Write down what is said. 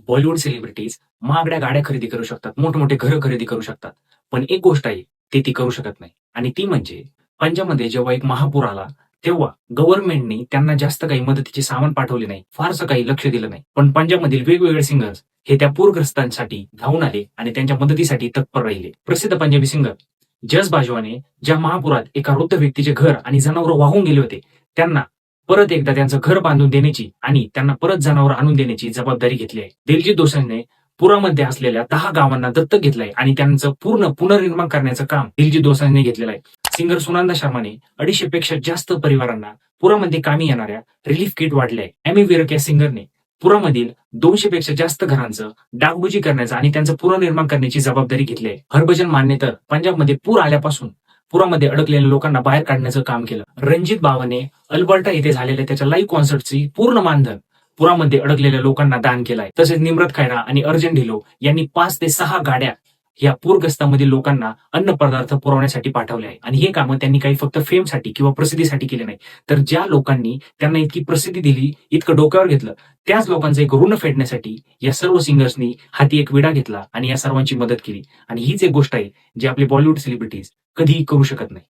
Bollywood celebrities महागड्या गाड्या खरेदी करू शकतात, मोठमोठे घरं खरेदी करू शकतात. पण एक गोष्ट आहे, ते ती करू शकत नाही आणि ती म्हणजे पंजाबमध्ये जेव्हा एक महापूर आला, तेव्हा गव्हर्नमेंटनी त्यांना जास्त काही मदतीचे सामान पाठवले नाही, फारसं काही लक्ष दिलं नाही. पण पंजाबमधील वेगवेगळे सिंगर्स हे त्या पूरग्रस्तांसाठी धावून आले आणि त्यांच्या मदतीसाठी तत्पर राहिले. प्रसिद्ध पंजाबी सिंगर जस बाजवाने ज्या महापुरात एका वृद्ध व्यक्तीचे घर आणि जनावरं वाहून गेले होते, त्यांना परत एकदा त्यांचं घर बांधून देण्याची आणि त्यांना परत जनावर आणून देण्याची जबाबदारी घेतली आहे. दिलजीत दोसांझने पुरामध्ये असलेल्या 10 गावांना दत्तक घेतलंय आणि त्यांचं पूर्ण पुनर्निर्माण करण्याचं काम दिलजीत दोसांझने घेतलेलं आहे. सिंगर सुनंदा शर्माने 250 पेक्षा जास्त परिवारांना पुरामध्ये कामी येणाऱ्या रिलीफ किट वाटलंय. एमी विर्क या सिंगरने पुरामधील 200 पेक्षा जास्त घरांचं डागडुजी करण्याचं आणि त्यांचं पुनर्निर्माण करण्याची जबाबदारी घेतली आहे. हरभजन मानने तर पंजाबमध्ये पूर आल्यापासून पुरामध्ये अडकलेल्या लोकांना बाहेर काढण्याचं काम केलं. रणजित बावाने अल्बर्टा येथे झालेल्या त्याच्या लाईव्ह कॉन्सर्टची पूर्ण मानधन पुरामध्ये अडकलेल्या लोकांना दान केलंय. तसेच निम्रत खैरा आणि अर्जन ढिलो यांनी 5 ते 6 गाड्या या पूरग्रस्तांमधील लोकांना अन्न पदार्थ पुरवण्यासाठी पाठवले आहे. आणि हे कामं त्यांनी काही फक्त फेमसाठी किंवा प्रसिद्धीसाठी केले नाही, तर ज्या लोकांनी त्यांना इतकी प्रसिद्धी दिली, इतकं डोक्यावर घेतलं, त्याच लोकांचं एक ऋण फेडण्यासाठी या सर्व सिंगर्सनी हाती एक विडा घेतला आणि या सर्वांची मदत केली. आणि हीच एक गोष्ट आहे जी आपले बॉलिवूड सेलिब्रिटीज कधीही करू शकत नाही.